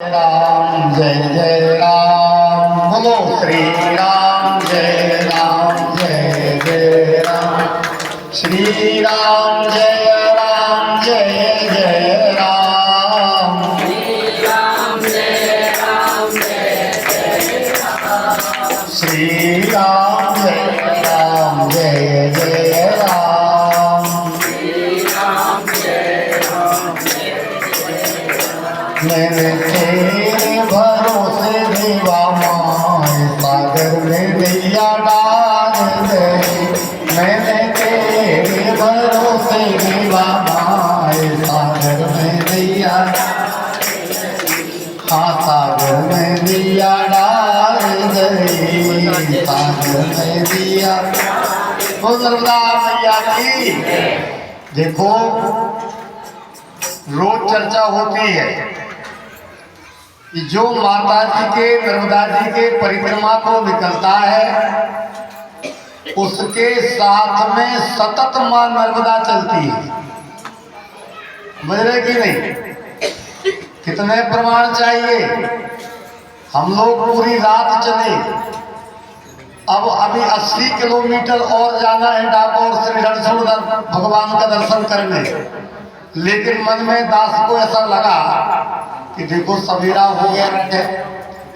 राम जय राम, बोलो श्री राम जय राम जय राम, श्री राम जय राम जय राम, श्री राम जय राम जय राम, श्री राम जय राम जय राम, श्री राम जय राम मैंने तेरे भरोसे दीवा माए सागर में नैया डाल गई, मैंने तेरे भरोसे दीवा माए सागर में नैया, हाँ सागर में नैया डाल गई, सागर में नैया। तो नर्मदा मैया की देखो रोज चर्चा होती है कि जो माता जी के नर्मदा जी के परिक्रमा को निकलता है उसके साथ में सतत मां नर्मदा चलती है। समझ रहे कि नहीं? कितने प्रमाण चाहिए? हम लोग पूरी रात चले, अब अभी 80 किलोमीटर और जाना है डाकोर श्री रणछोड़ भगवान का दर्शन करने, लेकिन मन में दास को ऐसा लगा कि देखो सवेरा हो गया है,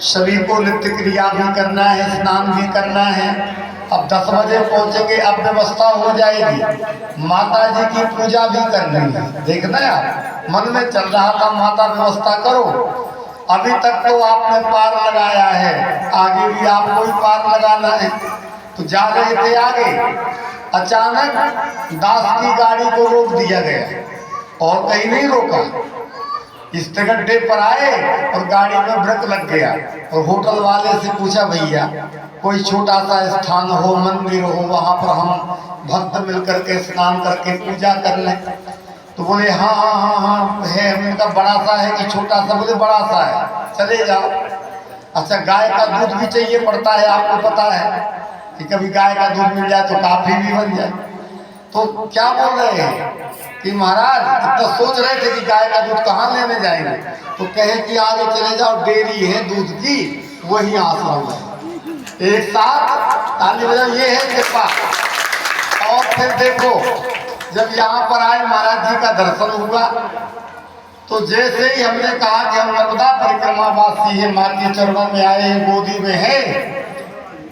सभी को नित्य क्रिया भी करना है, स्नान भी करना है, अब 10 बजे पहुंचेंगे, अब व्यवस्था हो जाएगी, माता जी की पूजा भी करनी है। देखना है आप, मन में चल रहा था माता व्यवस्था करो, अभी तक तो आपने पार लगाया है, आगे भी आपको ही पार लगाना है। तो जा रहे थे आगे, अचानक दास की गाड़ी को रोक दिया गया और कहीं नहीं रोका, इस गड्ढे पर आए और गाड़ी में ब्रेक लग गया और होटल वाले से पूछा भैया कोई छोटा सा स्थान हो, मंदिर हो, वहां पर हम भक्त मिलकर के स्नान करके पूजा कर लें। तो बोले हाँ हाँ हाँ हाँ है। हमने कहा बड़ा सा है कि छोटा सा? बोले बड़ा सा है, चले जाओ। अच्छा गाय का दूध भी चाहिए पड़ता है, आपको पता है कि कभी गाय का दूध मिल जाए तो काफी भी बन जाए। तो क्या बोल रहे हैं कि महाराज इतना सोच रहे थे कि गाय का दूध कहाँ लेने जाएंगे, तो कहे कि आगे चले जाओ, डेयरी है दूध की, वही आश्रम है। एक साथ ताली बजाओ, ये है कृपा। और फिर देखो जब यहाँ पर आए महाराज जी का दर्शन हुआ, तो जैसे ही हमने कहा कि हम नर्मदा परिक्रमा वासी है, माँ के चरणों में आए हैं, गोदी में है,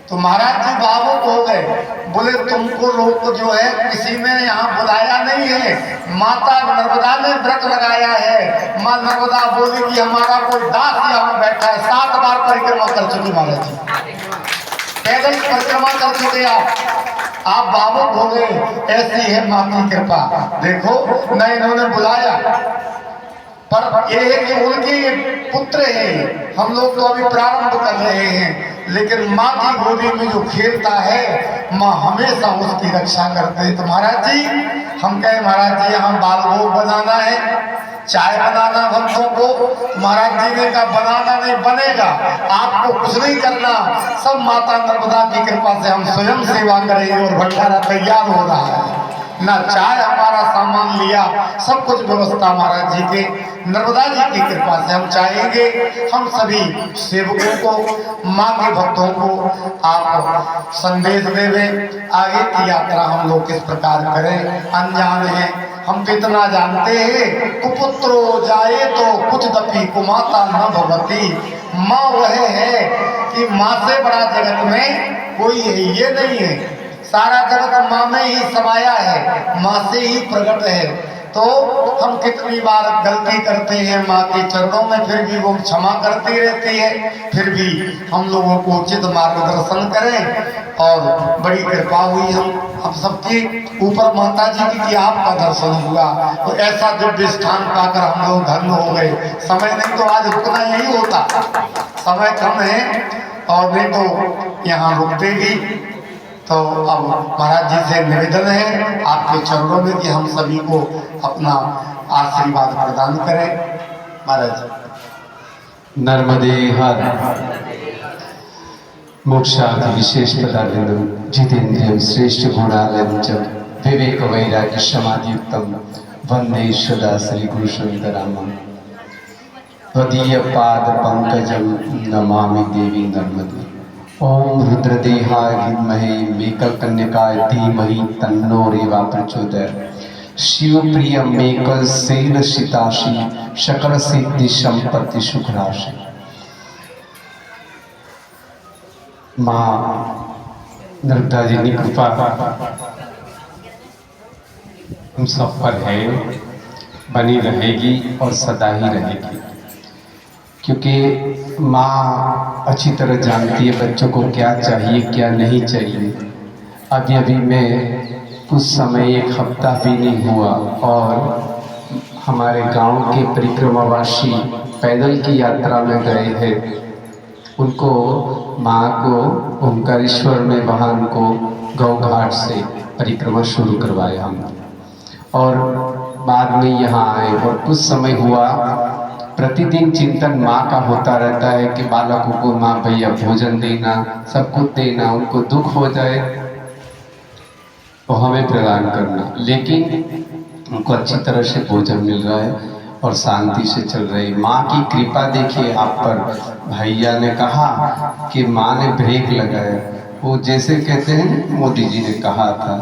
तो महाराज जी भावुक हो गए, बोले तुमको लोग जो है किसी ने यहाँ बुलाया नहीं है, माता नर्मदा ने व्रत लगाया है। माँ नर्मदा बोली कि हमारा कोई दास यहाँ बैठा है, 7 बार परिक्रमा कर चुकी महाराज जी, पैदल परिक्रमा कर चुके आप भावुक हो गए। ऐसी है माँ की कृपा। देखो न इन्होंने बुलाया, पर ये है कि उनके पुत्र हैं, हम लोग तो अभी प्रारंभ कर रहे हैं, लेकिन माँ की गोदी में जो खेलता है माँ हमेशा उसकी रक्षा करते हैं। तो महाराज जी हम कहे महाराज जी यहाँ बाल भोग बनाना है, चाय बनाना भक्तों को, महाराज जी ने कहा बनाना नहीं बनेगा, आपको कुछ नहीं करना, सब माता नर्मदा की कृपा से हम स्वयं सेवा करेंगे और भंडारा तैयार हो रहा है। ना चाय हमारा सामान लिया, सब कुछ व्यवस्था महाराज जी के नर्मदा जी की कृपा से। हम चाहेंगे हम सभी सेवकों को, माँ के भक्तों को आप संदेश देवे, आगे की यात्रा हम लोग किस प्रकार करें। अनजान है हम तो इतना जानते हैं, कुपुत्रो जाए तो कुछ दफी कुमाता न भगवती, माँ वह है कि माँ से बड़ा जगत में कोई है ये नहीं है, सारा जगत माँ में ही समाया है, माँ से ही प्रकट है। तो हम कितनी बार गलती करते हैं माँ के चरणों में, फिर भी वो क्षमा करती रहती है, फिर भी हम लोगों को उचित मार्गदर्शन करें। और बड़ी कृपा हुई हम सबकी ऊपर माता जी की कि आपका दर्शन हुआ, तो ऐसा दिव्य स्थान पाकर हम लोग धन्य हो गए। समय नहीं तो आज रुकना यही होता, समय कम है और नहीं तो यहाँ रुकते भी। तो अब महाराज जी से निवेदन है आपके चरणों में कि हम सभी को अपना आशीर्वाद प्रदान करें। महाराज नर्मदे हर मोक्षादि विशेष पदार्थ जितेन्द्रियं श्रेष्ठ गुणालयं च विवेक वैराग्य समाधियुक्तं वंदे सदा श्री गुरु शंकरामं। त्वदीय पाद पंकजम नमामि देवी नर्मदे। ओम रुद्रदेहाय विद्महे मेकल कन्यकाय धीमहि तन्नो रेवा प्रचोदयात्। शिवप्रिय मेकल सेन शिताशी शकल सिद्धि संपत्ति सुख राशि। माँ नर्मदा जी की कृपा हम सब पर है, बनी रहेगी और सदा ही रहेगी, क्योंकि माँ अच्छी तरह जानती है बच्चों को क्या चाहिए क्या नहीं चाहिए। अभी अभी मैं कुछ समय, एक हफ्ता भी नहीं हुआ, और हमारे गांव के परिक्रमावासी पैदल की यात्रा में गए हैं। उनको माँ को ओंकारेश्वर में वहाँ उनको गौ घाट से परिक्रमा शुरू करवाया हमने, और बाद में यहाँ आए। और कुछ समय हुआ, प्रतिदिन चिंतन माँ का होता रहता है कि बालकों को माँ भैया भोजन देना, सब कुछ देना, उनको दुख हो जाए तो हमें प्रदान करना, लेकिन उनको अच्छी तरह से भोजन मिल रहा है और शांति से चल रही। माँ की कृपा देखिए आप पर। भैया ने कहा कि माँ ने ब्रेक लगाया, वो जैसे कहते हैं मोदी जी ने कहा था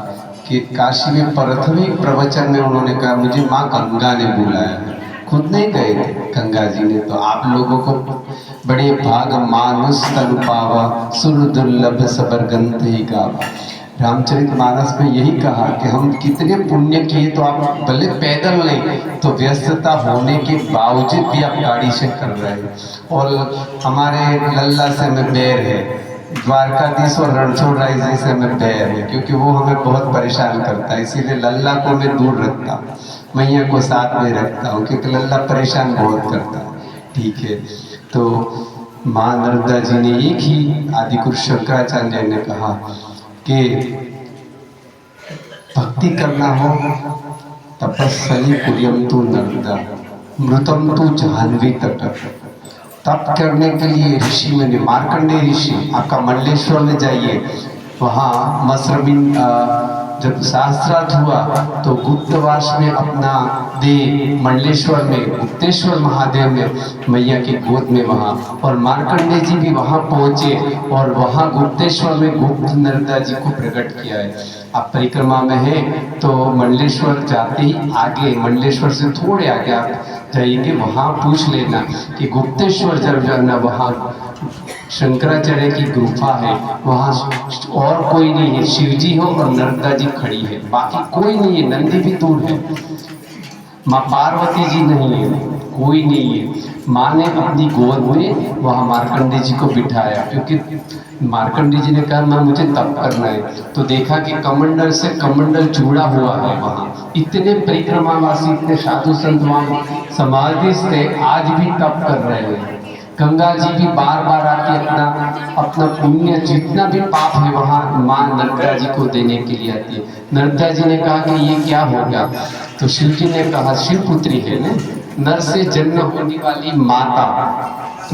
कि काशी में प्राथमिक प्रवचन में उन्होंने कहा मुझे माँ गंगा ने बुलाया है, खुद नहीं गए थे गंगा जी ने। तो आप लोगों को बड़े भाग मानुष तनु पावा सुर दुर्लभ सबर गंत ही गावा। रामचरितमानस में यही कहा कि हम कितने पुण्य किए, तो आप भले पैदल नहीं तो व्यस्तता होने के बावजूद भी आप गाड़ी से कर रहे हैं। और हमारे लल्ला से हमें बैर है, द्वारकाधीश और रणछोड़राय जी से हमें बैर है, क्योंकि वो हमें बहुत परेशान करता है, इसीलिए लल्ला को मैं दूर रखता हूँ, मैया को साथ में रखता हूँ, क्योंकि लल्ला परेशान बहुत करता है। ठीक है, तो माँ नर्मदा जी ने एक ही आदिगुरु शंकराचार्य ने कहा कि भक्ति करना हो तपस्वी कुर्यम तु नर्मदा मृतम तु जाह्नवी तट। तप करने के लिए ऋषि में मार्कंडेय ऋषि, आपका मंडलेश्वर में जाइए, वहाँ मसरबिन जब शास्त्रार्थ हुआ तो गुप्तवास में अपना दे मंडलेश्वर में गुप्तेश्वर महादेव में मैया की गोद में वहाँ, और मार्कंडेय जी भी वहाँ पहुँचे और वहाँ गुप्तेश्वर में गुप्त नर्मदा जी को प्रकट किया है। आप परिक्रमा में हैं तो मंडलेश्वर जाते ही आगे, मंडलेश्वर से थोड़े आगे आप जाइएंगे, वहाँ पूछ लेना कि गुप्तेश्वर जब जाना, वहाँ शंकराचार्य की गुफा है, वहाँ और कोई नहीं है, शिव जी हो और नर्मदा जी खड़ी है, बाकी कोई नहीं है। नंदी भी दूर है, माँ पार्वती जी नहीं है, कोई नहीं है। माँ ने अपनी गोद में वहाँ मार्कंडेय जी को बिठाया, क्योंकि मार्कंडेय जी ने कहा मैं मुझे तप करना है, तो देखा कि कमंडल से कमंडल जुड़ा हुआ है वहाँ। इतने परिक्रमावासी, इतने साधु संत वहाँ समाधिस्थ थे, आज भी तप कर रहे हैं। गंगा जी भी बार बार आके अपना पुण्य जितना भी पाप है वहाँ माँ नर्मदा जी को देने के लिए आती है। नर्मदा जी ने कहा कि ये क्या हो गया, तो शिव जी ने कहा, शिव पुत्री है ना, नर से जन्म होने वाली माता,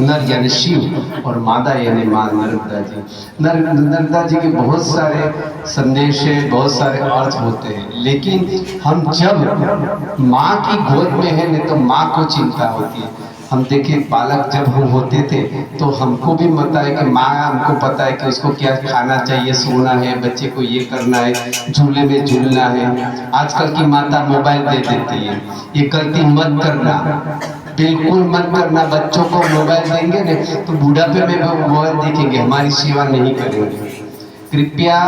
नर यानी शिव और माता यानी माँ नर्मदा जी। नर्मदा जी के बहुत सारे संदेश है, बहुत सारे अर्थ होते हैं, लेकिन हम जब माँ की गोद में है नहीं तो माँ को चिंता होती है। हम देखिए बालक जब हम होते थे तो हमको भी पता है कि माँ हमको पता है कि उसको क्या खाना चाहिए, सोना है, बच्चे को ये करना है, झूले में झूलना है। आजकल की माता मोबाइल दे देती है, ये गलती मत करना, बिल्कुल मत करना। बच्चों को मोबाइल देंगे ना तो बुढ़ापे में वो मोबाइल देखेंगे, हमारी सेवा नहीं करेंगे। कृपया,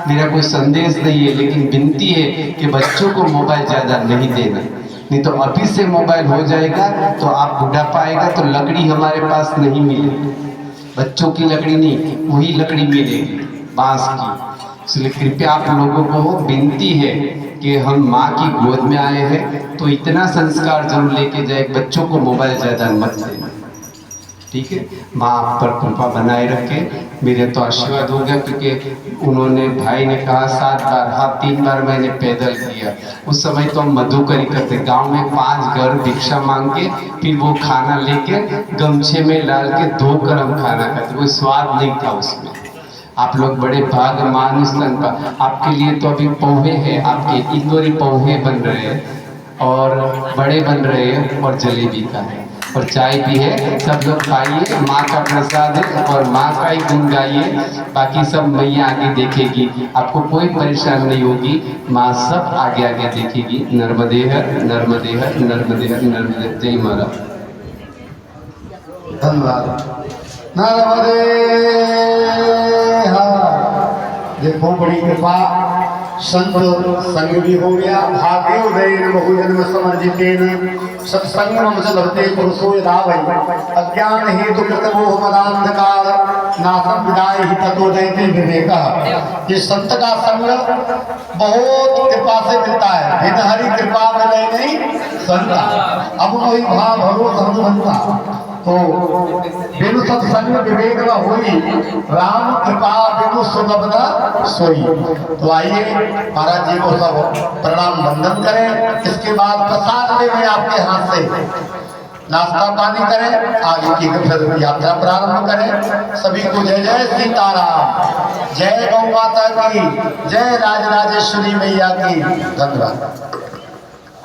मेरा कोई संदेश नहीं है, लेकिन विनती है कि बच्चों को मोबाइल ज़्यादा नहीं देना, नहीं तो अभी से मोबाइल हो जाएगा तो आप बुढ़ापा आएगा तो लकड़ी हमारे पास नहीं मिलेगी, बच्चों की लकड़ी नहीं, वही लकड़ी मिलेगी बांस की। इसलिए कृपया आप लोगों को विनती है कि हम माँ की गोद में आए हैं तो इतना संस्कार जरूर लेके जाए, बच्चों को मोबाइल ज़्यादा मत देना, ठीक है। माँ आप पर कृपा बनाए रखे। मेरे तो आशीर्वाद हो गया, क्योंकि उन्होंने, भाई ने कहा 7 बार, हाँ 3 बार मैंने पैदल किया। उस समय तो हम मधुकरी करते, गांव में 5 घर भिक्षा मांग के फिर वो खाना लेके गमछे में डाल के धोकर हम खाना खाते, कोई स्वाद नहीं था उसमें। आप लोग बड़े भाग्यमान स्तन का, आपके लिए तो अभी पोहे है, आपके इंदौरी पोहे बन रहे हैं और बड़े बन रहे हैं और जलेबी का है। और चाय भी है, सब लोग खाइए, माँ का प्रसाद है और माँ का ही गुण गाइए, बाकी सब मैया आगे देखेगी, आपको कोई परेशानी नहीं होगी, माँ सब आगे आगे देखेगी। नर्मदे हर नर्मदे हर नर्मदे हर नर्मदे। जय महाराज। धन्यवाद। नर्मदे हर। देखो बड़ी कृपा, संत संग भी हो गया। भाग्य उदय बहुजन्म समर्जितेन सत्संग मम च लभते पुरुषो यदा वै अज्ञान हेतु कृत मोह मदांधकार नासं विदाय ही ततोदयते विवेकः। ये संत का संग बहुत कृपा से मिलता है, बिन हरि कृपा मिले नहीं संता। अब वही भाव भरोसा हम बनता तो बिनु सत्संग विवेक न होई, राम कृपा बिनु सुलभ न सोई। तो आइए महाराज जी को सब प्रणाम वंदन करें, इसके बाद प्रसाद लेंगे आपके हाथ से, नाश्ता पानी करें, आगे की फिर यात्रा प्रारंभ करें। सभी को जय जय सीताराम, जय गौ माता की, जय राजराजेश्वरी मैया की। धन्यवाद।